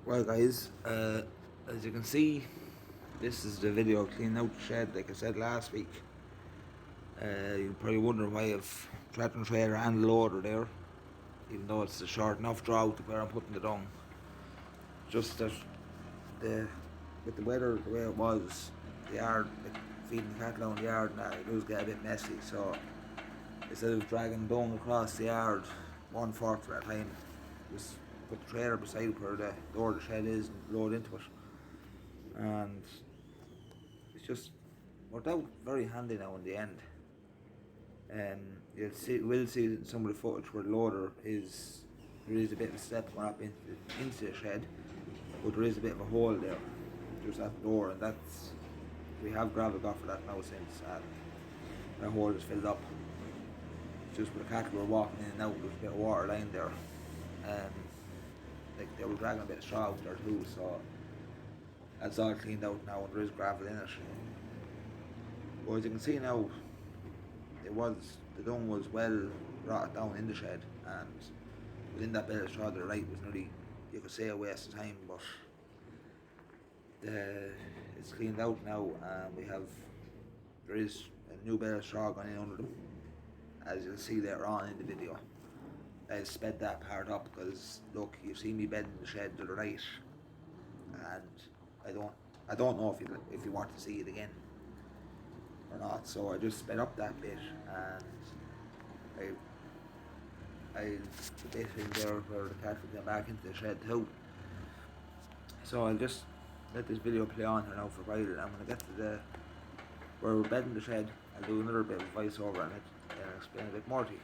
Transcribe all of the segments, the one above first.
Well guys, as you can see, this is the video cleaning out the shed like I said last week. You're probably wondering why I've tractor and trailer and loader there, even though it's a short enough draw to where I'm putting the dung. Just that with the weather the way it was, the yard, like feeding the cattle on the yard and that, it does get a bit messy, so instead of dragging dung across the yard 1/4 at a time, just put the trailer beside where the door of the shed is and load into it. And it's just worked out very handy now in the end. We'll see in some of the footage where the loader is, there is a bit of a step going up into the shed, but there is a bit of a hole there, just at the door, and we have gravel got for that now since that hole is filled up. Just where the cattle were walking in and out, there's a bit of water lying there. Like they were dragging a bit of straw out there too, so that's all cleaned out now and there is gravel in it. But as you can see now, the dung was well rotted down in the shed, and within that bit of straw to the right was nearly, you could say, a waste of time, but it's cleaned out now, and there is a new bit of straw going in under them, as you'll see later on in the video. I sped that part up because look, you've seen me bedding the shed to the right, and I don't know if you want to see it again or not, so I just sped up that bit, and I the bit in there where the cattle get back into the shed too. So I'll just let this video play on here now for a while, and I'm gonna get to where we're bedding the shed. I'll do another bit of voice over on it and explain a bit more to you.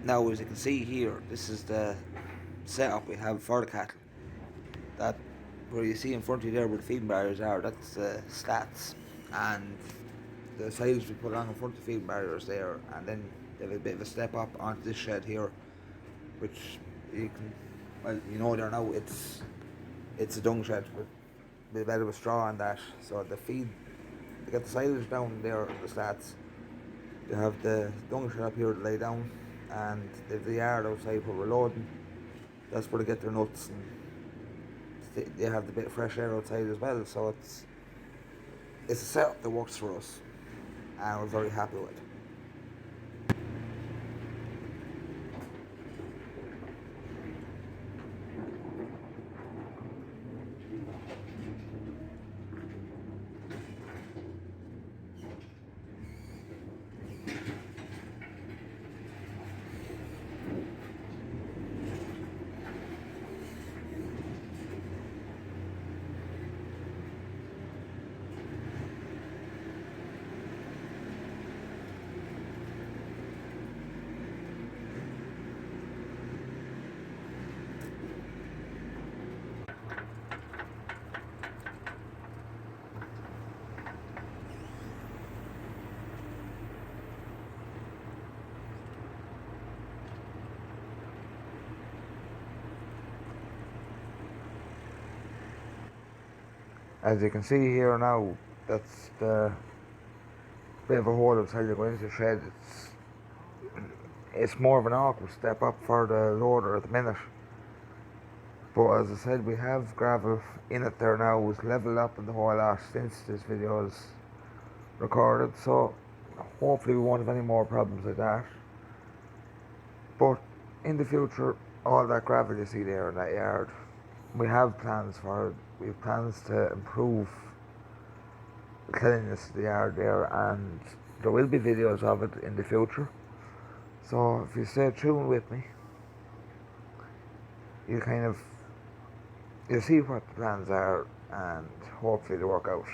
Now, as you can see here, this is the setup we have for the cattle. That where you see in front of you there where the feeding barriers are, that's the slats, and the sides we put on in front of the feeding barriers there, and then they have a bit of a step up onto this shed here, which you can, well, you know there now, it's a dung shed with a bit of a straw on that, so they get the silage down there, the slats, they have the dung shed up here to lay down, and they have the yard outside where we're loading. That's where they get their nuts, and they have the bit of fresh air outside as well, so it's a setup that works for us, and we're very happy with it. As you can see here now, that's the bit of a hole outside the going into the shed. It's more of an awkward step up for the loader at the minute. But as I said, we have gravel in it there now. It's leveled up in the whole lot since this video is recorded, so hopefully we won't have any more problems like that. But in the future, all that gravel you see there in that yard, we have plans for it. We have plans to improve cleanliness of the yard there, and there will be videos of it in the future. So if you stay tuned with me, you kind of you'll see what the plans are, and hopefully they work out.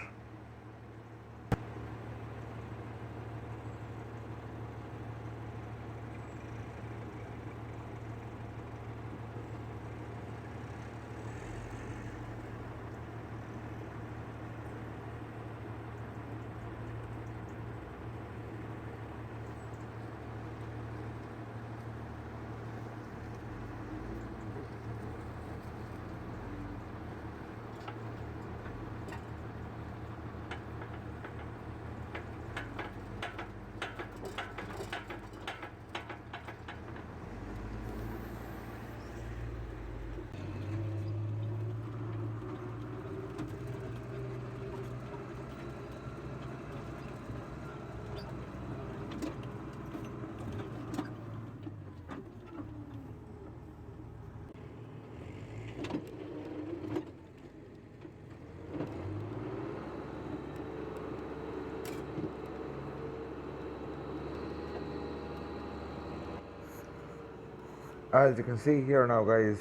As you can see here now, guys,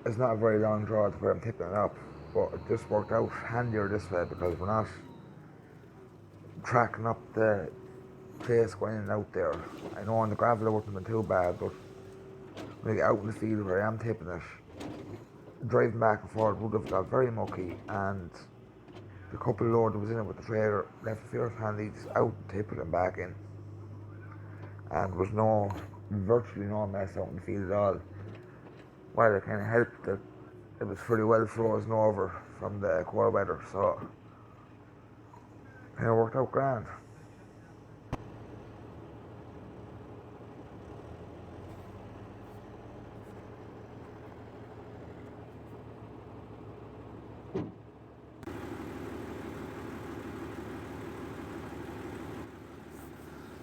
it's not a very long draw to where I'm tipping it up, but it just worked out handier this way because we're not tracking up the place going in and out there. I know on the gravel it wouldn't have been too bad, but when I get out in the field where I am tipping it, driving back and forth would have got very mucky, and the couple of load that was in it with the trailer left the first handy just out tipping and back in, and there was virtually no mess out in the field at all. Well, it kind of helped that it was pretty well frozen over from the cold weather, so it kind of worked out grand.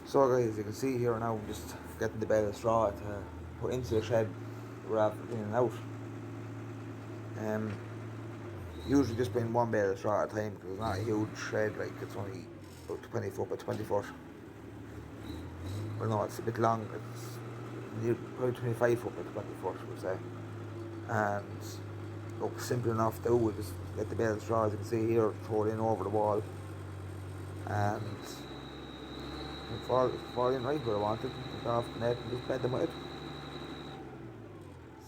So guys, you can see here now I'm just getting the bale of straw to put into the shed rather than in and out. Usually just bring one bale of straw at a time because it's not a huge shed, like it's only about 20 foot by 20 foot. Well no, it's a bit long, it's probably 25 foot by 20 foot, we'll say. And look, simple enough to do, we just get the bale of straw, as you can see here, throw it in over the wall, and fall in right where I wanted, take off the net and just bed them with it.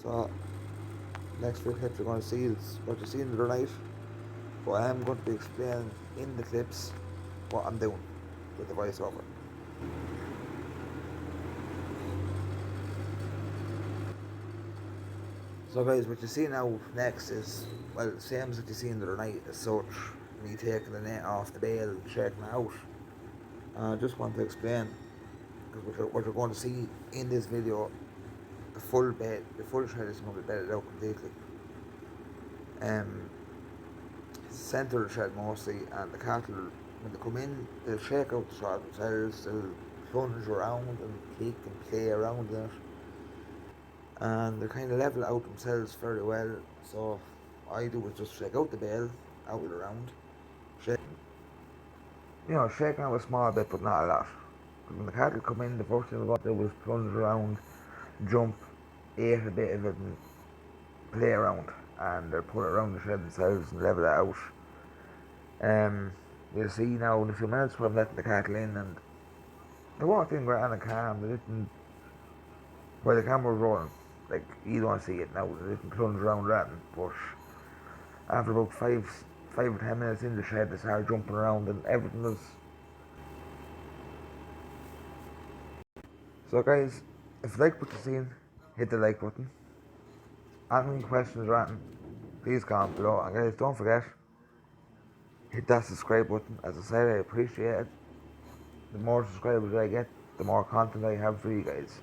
So next few clips you're going to see is what you see in the other night, but I am going to be explaining in the clips what I'm doing with the voiceover. So guys, what you see now next is, well, the same as what you see in the other night as such, me taking the net off the bale and checking it out. I just want to explain, because what you're going to see in this video, the full shed is going to be bedded out completely. Centre of the shed mostly, and the cattle, when they come in, they'll shake out the straw themselves, they'll plunge around and kick and play around in it, and they kind of level out themselves very well. So all I do is just shake out the bale, out and around, shaking out a small bit but not a lot. Because when the cattle come in, the first thing they do was plunge around, jump, eat a bit of it and play around, and they'll put it around the shed themselves and level it out. You'll see now in a few minutes when I'm letting the cattle in, and they walked in grand and calm. They didn't, while the camera was rolling, like you don't see it now, they didn't plunge around ratting, but after about 5 or 10 minutes in the shed, they started jumping around and everything was. So guys, if you like what you've seen, hit the like button. Any questions or anything, please comment below. And guys, don't forget, hit that subscribe button. As I said, I appreciate it. The more subscribers I get, the more content I have for you guys.